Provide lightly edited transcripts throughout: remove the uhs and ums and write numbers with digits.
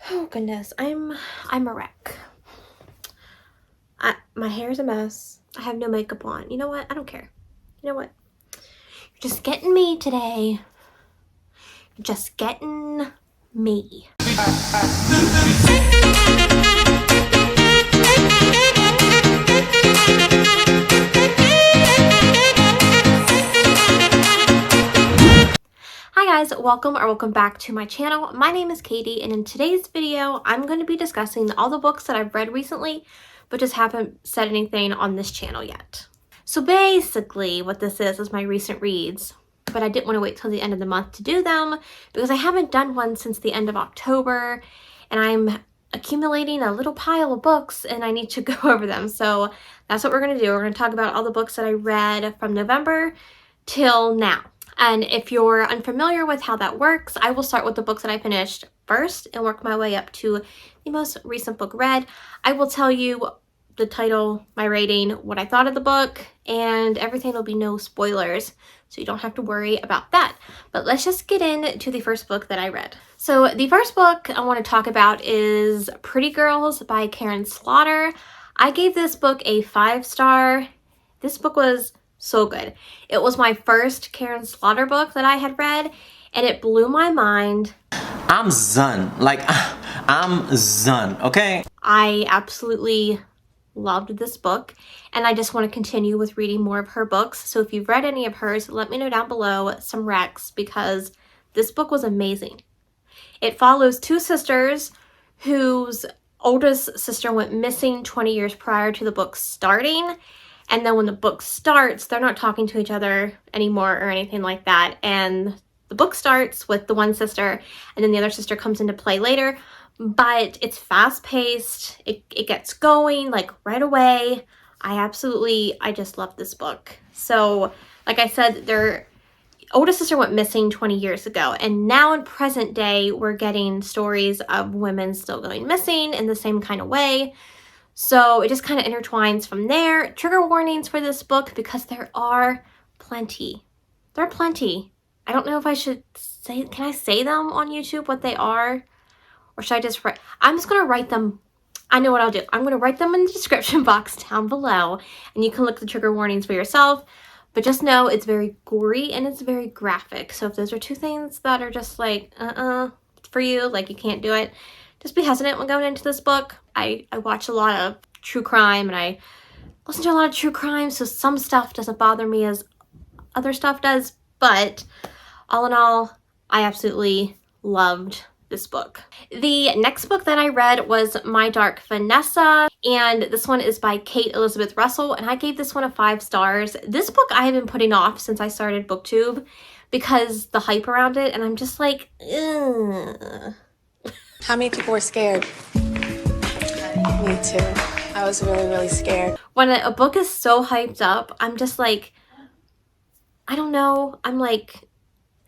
Oh goodness, I'm a wreck. My hair's a mess. I have no makeup on. You know what? I don't care. You know what? You're just getting me today. You're just getting me. Hi guys, welcome back to my channel. My name is Katie, and in today's video, I'm going to be discussing all the books that I've read recently, but just haven't said anything on this channel yet. So basically, what this is my recent reads, but I didn't want to wait till the end of the month to do them because I haven't done one since the end of October, and I'm accumulating a little pile of books and I need to go over them. So that's what we're going to do. We're going to talk about all the books that I read from November till now. And if you're unfamiliar with how that works, I will start with the books that I finished first and work my way up to the most recent book read. I will tell you the title, my rating, what I thought of the book, and everything will be no spoilers, so you don't have to worry about that. But let's just get into the first book that I read. So the first book I want to talk about is Pretty Girls by Karen Slaughter. I gave this book a 5-star. This book was so good. It was my first Karen Slaughter book that I had read, and it blew my mind. I'm Zun. I'm Zun, okay? I absolutely loved this book, and I just want to continue with reading more of her books. So if you've read any of hers, let me know down below some recs, because this book was amazing. It follows two sisters whose oldest sister went missing 20 years prior to the book starting. And then when the book starts, they're not talking to each other anymore or anything like that. And the book starts with the one sister, and then the other sister comes into play later. But it's fast-paced. It gets going like right away. I just love this book. So, like I said, their oldest sister went missing 20 years ago. And now in present day, we're getting stories of women still going missing in the same kind of way. So it just kind of intertwines from there. Trigger warnings for this book because there are plenty. There are plenty. I don't know if I should say, can I say them on YouTube what they are? Or should I just write? I'm just going to write them. I know what I'll do. I'm going to write them in the description box down below, and you can look at the trigger warnings for yourself. But just know it's very gory and it's very graphic. So if those are two things that are just like, for you, like you can't do it, just be hesitant when going into this book. I watch a lot of true crime and I listen to a lot of true crime, so some stuff doesn't bother me as other stuff does, but all in all, I absolutely loved this book. The next book that I read was My Dark Vanessa, and this one is by Kate Elizabeth Russell, and I gave this one a 5 stars. This book I have been putting off since I started BookTube because the hype around it, and I'm just like, ugh. How many people were scared? Me too. I was really scared. When a book is so hyped up, I'm just like, I don't know. I'm like,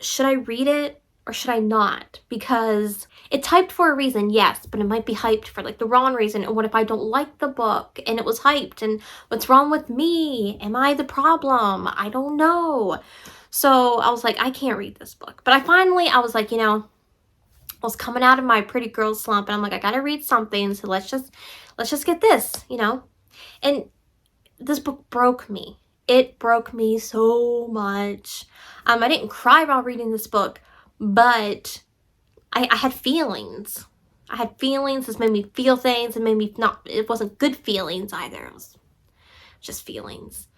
should I read it or should I not? Because it's hyped for a reason, yes, but it might be hyped for like the wrong reason. And what if I don't like the book and it was hyped? And what's wrong with me? Am I the problem? I don't know. So I was like, I can't read this book. But I was like, you know, I was coming out of my pretty girl slump, and I'm like, I gotta read something, so let's just get this, you know. And this book broke me. It broke me so much. I didn't cry while reading this book, but I had feelings. I had feelings. This made me feel things. It made me not. It wasn't good feelings either. It was just feelings.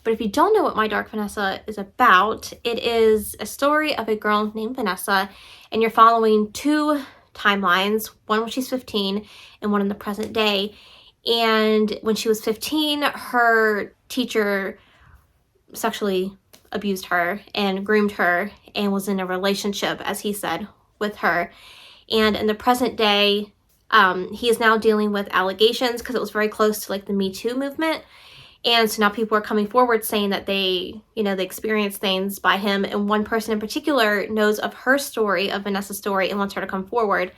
But if you don't know what My Dark Vanessa is about, it is a story of a girl named Vanessa, and you're following two timelines, one when she's 15 and one in the present day. And when she was 15, her teacher sexually abused her and groomed her and was in a relationship, as he said, with her. And in the present day, he is now dealing with allegations because it was very close to like the Me Too movement. And so now people are coming forward saying that they experienced things by him. And one person in particular knows of her story, of Vanessa's story, and wants her to come forward.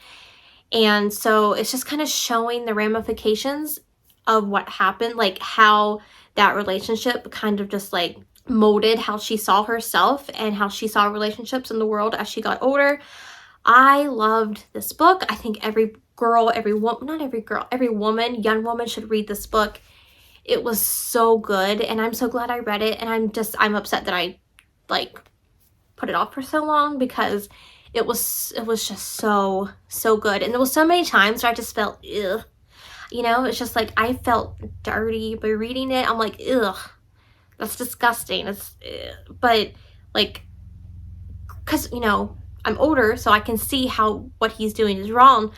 And so it's just kind of showing the ramifications of what happened, like how that relationship kind of just like molded how she saw herself and how she saw relationships in the world as she got older. I loved this book. I think every girl, every woman, not every girl, every woman, young woman should read this book. It was so good, and I'm so glad I read it, and I'm upset that I like put it off for so long, because it was just so good. And there was so many times where I just felt ugh. You know, it's just like I felt dirty by reading it. I'm like, ugh, that's disgusting. It's but like, because you know, I'm older, so I can see how what he's doing is wrong.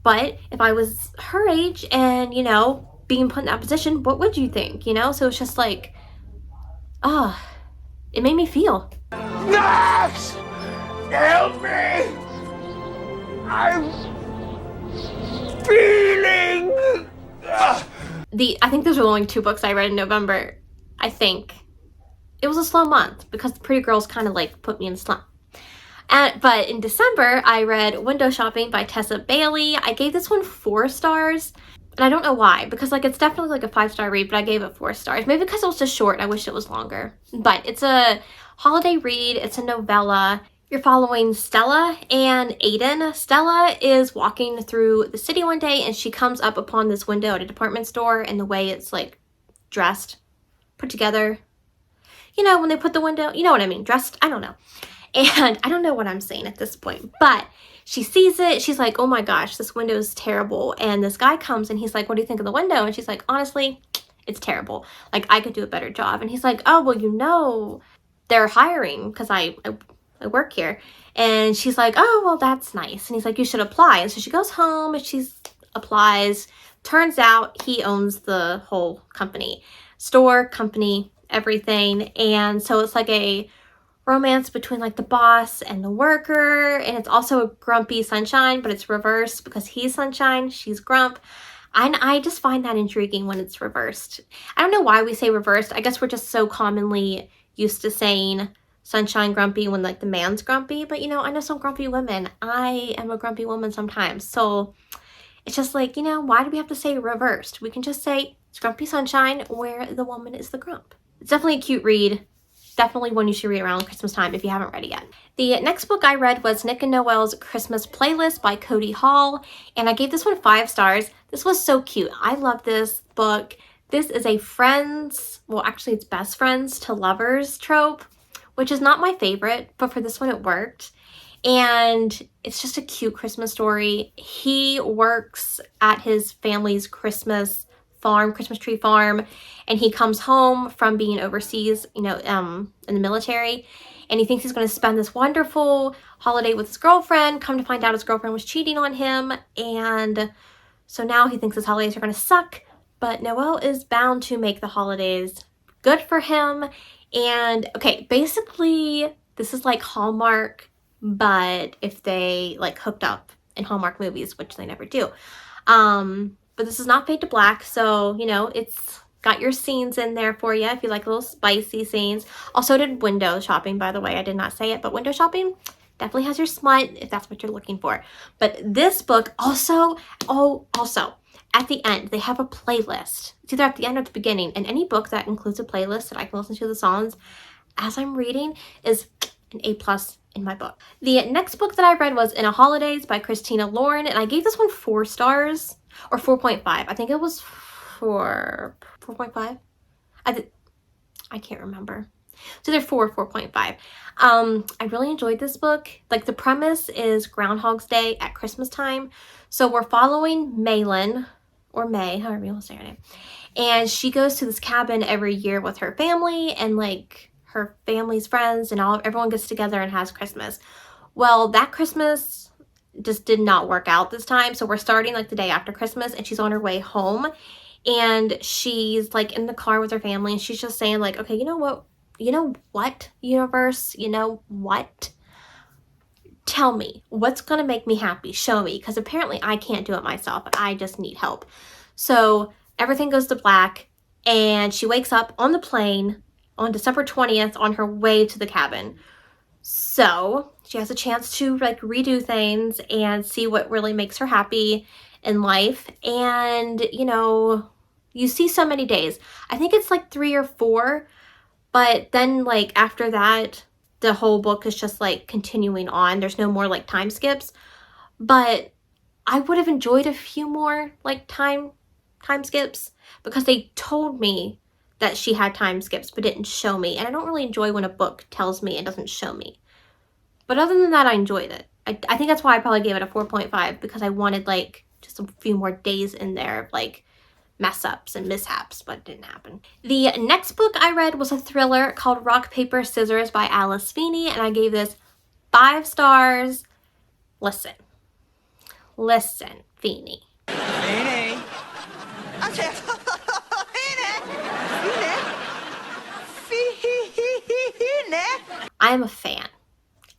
But if I was her age and, you know, being put in that position, what would you think? You know? So it's just like, ah, it made me feel. Max! Help me! I'm feeling... I think those were only 2 books I read in November. I think. It was a slow month because the Pretty Girls kind of like put me in a slump. But in December, I read Window Shopping by Tessa Bailey. I gave this one 4 stars. And I don't know why, because like it's definitely like a 5-star read, but I gave it 4 stars. Maybe because it was just short and I wish it was longer. But it's a holiday read. It's a novella. You're following Stella and Aiden. Stella is walking through the city one day and she comes up upon this window at a department store, and the way it's like dressed, put together. You know, when they put the window, you know what I mean, dressed, I don't know. And I don't know what I'm saying at this point, but she sees it. She's like, oh my gosh, this window is terrible. And this guy comes and he's like, what do you think of the window? And she's like, honestly, it's terrible. Like, I could do a better job. And he's like, oh, well, you know, they're hiring because I work here. And she's like, oh, well, that's nice. And he's like, you should apply. And so she goes home and she applies. Turns out he owns the whole company, store, company, everything. And so it's like a romance between like the boss and the worker, and it's also a grumpy Sunshine, but it's reversed because he's Sunshine, she's Grump. And I just find that intriguing when it's reversed. I don't know why we say reversed. I guess we're just so commonly used to saying Sunshine grumpy when like the man's grumpy, but you know, I know some grumpy women. I am a grumpy woman sometimes, so it's just like, you know, why do we have to say reversed? We can just say it's Grumpy Sunshine where the woman is the grump. It's definitely a cute read. Definitely one you should read around Christmas time if you haven't read it yet. The next book I read was Nick and Noel's Christmas Playlist by Cody Hall, and I gave this one 5 stars. This was so cute. I love this book. This is a friends, well actually it's best friends to lovers trope, which is not my favorite, but for this one it worked. And it's just a cute Christmas story. He works at his family's Christmas tree farm, and he comes home from being overseas, you know, in the military, and he thinks he's going to spend this wonderful holiday with his girlfriend. Come to find out his girlfriend was cheating on him, and so now he thinks his holidays are going to suck, but Noel is bound to make the holidays good for him. And okay, basically this is like Hallmark, but if they like hooked up in Hallmark movies, which they never do. But this is not Fade to Black, so, you know, it's got your scenes in there for you if you like little spicy scenes. Also did Window Shopping, by the way. I did not say it, but Window Shopping definitely has your smut if that's what you're looking for. But this book also, at the end, they have a playlist. It's either at the end or at the beginning, and any book that includes a playlist that I can listen to the songs as I'm reading is an A+ in my book. The next book that I read was In a Holidays by Christina Lauren, and I gave this one 4 stars. Or 4.5. I think it was 4.5. I can't remember. So they're 4 or 4.5. I really enjoyed this book. Like, the premise is Groundhog's Day at Christmas time. So we're following Malin, or May, however you want to say her name. And she goes to this cabin every year with her family and like her family's friends, and everyone gets together and has Christmas. Well, that Christmas just did not work out this time. So we're starting like the day after Christmas, and she's on her way home, and she's like in the car with her family, and she's just saying like, okay, you know what, universe, you know what, tell me what's gonna make me happy, show me, because apparently I can't do it myself. I just need help. So everything goes to black, and she wakes up on the plane on December 20th on her way to the cabin. So she has a chance to like redo things and see what really makes her happy in life. And, you know, you see so many days. I think it's like 3 or 4, but then like after that, the whole book is just like continuing on. There's no more like time skips, but I would have enjoyed a few more like time skips, because they told me that she had time skips but didn't show me, and I don't really enjoy when a book tells me and doesn't show me. But other than that, I enjoyed it. I think that's why I probably gave it a 4.5, because I wanted like just a few more days in there of like mess ups and mishaps, but it didn't happen. The next book I read was a thriller called Rock, Paper, Scissors by Alice Feeny, and I gave this 5 stars. Listen, Feeny. Feeny. I said, Feeny. I am a fan.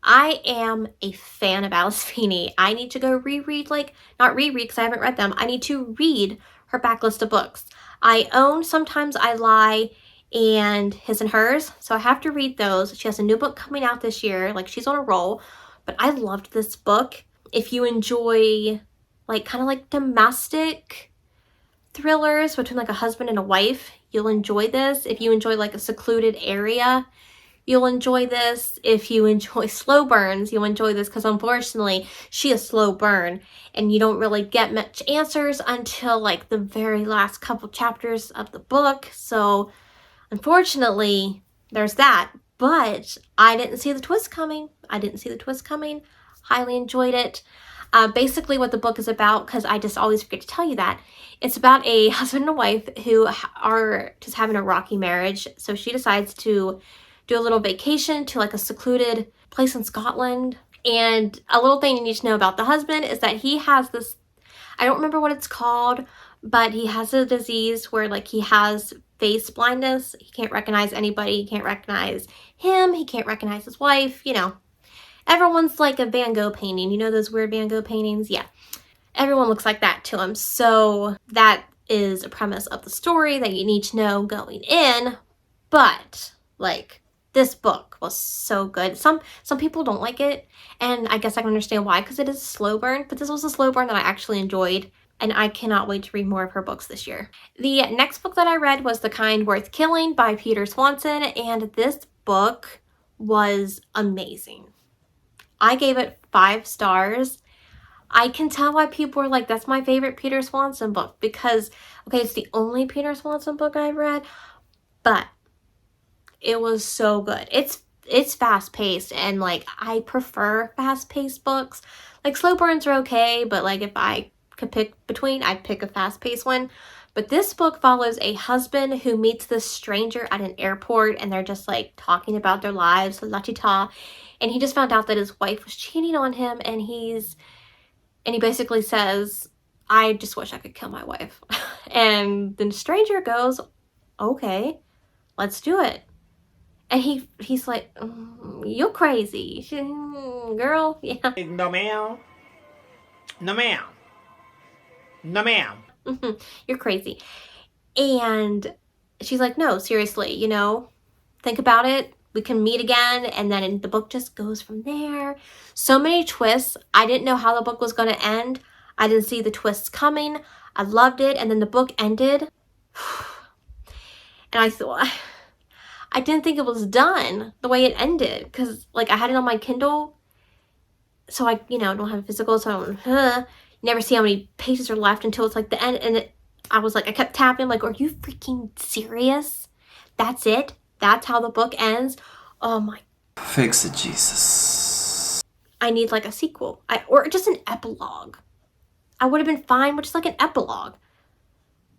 I am a fan of Alice Feeny. I need to go reread, like, not reread because I haven't read them. I need to read her backlist of books. I own Sometimes I Lie and His and Hers, so I have to read those. She has a new book coming out this year. Like, she's on a roll. But I loved this book. If you enjoy, like, kind of like domestic thrillers between, like, a husband and a wife, you'll enjoy this. If you enjoy, like, a secluded area, you'll enjoy this. If you enjoy slow burns, you'll enjoy this, because unfortunately she is slow burn and you don't really get much answers until like the very last couple chapters of the book. So unfortunately there's that, but I didn't see the twist coming. Highly enjoyed it. Basically what the book is about, because I just always forget to tell you that, it's about a husband and a wife who are just having a rocky marriage. So she decides to do a little vacation to like a secluded place in Scotland. And a little thing you need to know about the husband is that he has this, I don't remember what it's called, but he has a disease where like he has face blindness. He can't recognize anybody. He can't recognize him. He can't recognize his wife. You know, everyone's like a Van Gogh painting. You know those weird Van Gogh paintings? Yeah. Everyone looks like that to him. So that is a premise of the story that you need to know going in. But like, this book was so good. Some people don't like it, and I guess I can understand why, because it is a slow burn, but this was a slow burn that I actually enjoyed, and I cannot wait to read more of her books this year. The next book that I read was The Kind Worth Killing by Peter Swanson, and this book was amazing. I gave it 5 stars. I can tell why people are like, that's my favorite Peter Swanson book, because, okay, it's the only Peter Swanson book I've read, but it was so good. It's fast-paced, and like I prefer fast-paced books. Like slow burns are okay, but like if I could pick between, I'd pick a fast-paced one. But this book follows a husband who meets this stranger at an airport, and they're just like talking about their lives, la-ti-ta, and he just found out that his wife was cheating on him, and he basically says, I just wish I could kill my wife. And the stranger goes, okay, let's do it. And he's like, you're crazy. Girl, yeah. No, ma'am. No, ma'am. No, ma'am. You're crazy. And she's like, no, seriously, you know, think about it. We can meet again. And then the book just goes from there. So many twists. I didn't know how the book was going to end. I didn't see the twists coming. I loved it. And then the book ended. And I thought, I didn't think it was done the way it ended, because like I had it on my Kindle, so I, you know, don't have a physical, so I don't, never see how many pages are left until it's like the end, and I was like, I kept tapping, like, are you freaking serious? That's it? That's how the book ends? Oh my. Fix it, Jesus. I need like a sequel, or just an epilogue. I would have been fine with just like an epilogue.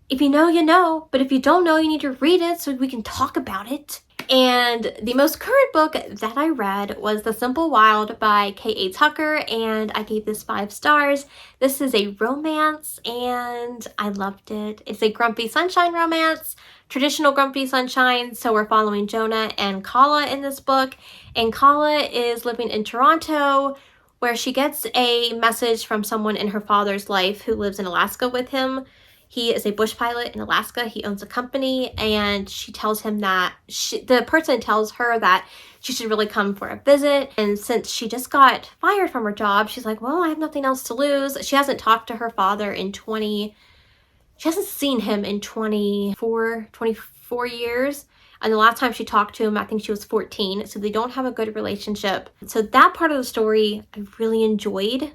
If you know, you know, but if you don't know, you need to read it so we can talk about it. And the most current book that I read was The Simple Wild by K.A. Tucker, and I gave this 5 stars. This is a romance, and I loved it. It's a Grumpy Sunshine romance, traditional Grumpy Sunshine, so we're following Jonah and Kala in this book, and Kala is living in Toronto, where she gets a message from someone in her father's life who lives in Alaska with him. He is a bush pilot in Alaska. He owns a company, and she tells him that the person tells her that she should really come for a visit. And since she just got fired from her job, she's like, well, I have nothing else to lose. She hasn't talked to her father in she hasn't seen him in 24 years. And the last time she talked to him, I think she was 14. So they don't have a good relationship. So that part of the story, I really enjoyed.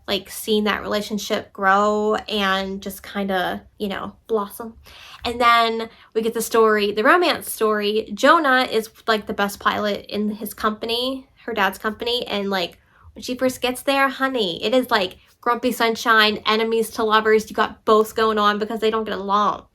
Like seeing that relationship grow and just kind of, you know, blossom. And then we get the story, the romance story. Jonah is like the best pilot in his company, her dad's company. And like when she first gets there, honey, it is like grumpy sunshine, enemies to lovers. You got both going on because they don't get along.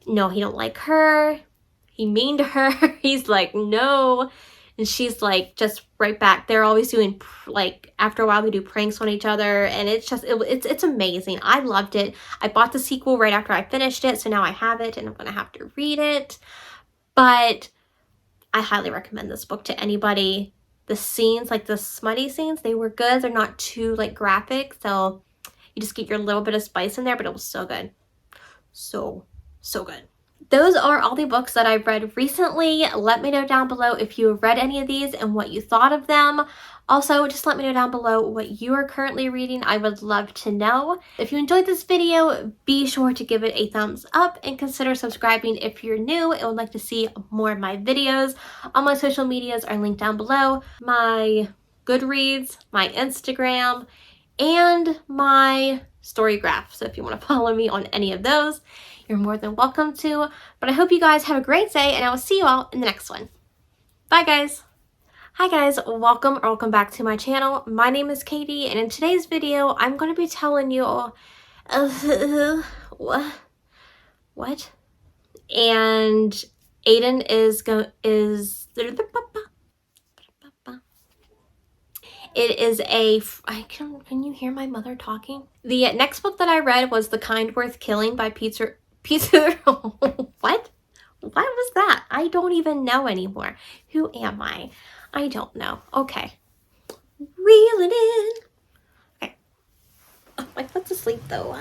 No, he don't like her. He mean to her. He's like, no. And she's like just right back. They're always doing, like, after a while they do pranks on each other, and it's just it's amazing. I loved it. I bought the sequel right after I finished it, so now I have it and I'm gonna have to read it. But I highly recommend this book to anybody. The scenes, like the smutty scenes, they were good. They're not too like graphic, so you just get your little bit of spice in there, but it was so good. So good. Those are all the books that I've read recently. Let me know down below if you have read any of these and what you thought of them. Also, just let me know down below what you are currently reading. I would love to know. If you enjoyed this video, be sure to give it a thumbs up and consider subscribing if you're new and would like to see more of my videos. All my social medias are linked down below. My Goodreads, my Instagram, and my Storygraph. So if you want to follow me on any of those, you're more than welcome to. But I hope you guys have a great day, and I will see you all in the next one. Bye, guys. Hi, guys. Welcome back to my channel. My name is Katie, and in today's video, I'm going to be telling you what? And Aiden It is a, can you hear my mother talking? The next book that I read was The Kind Worth Killing by Peter, what? What was that? I don't even know anymore. Who am I? I don't know. Okay. Reel it in. Okay. Oh, my foot's asleep though.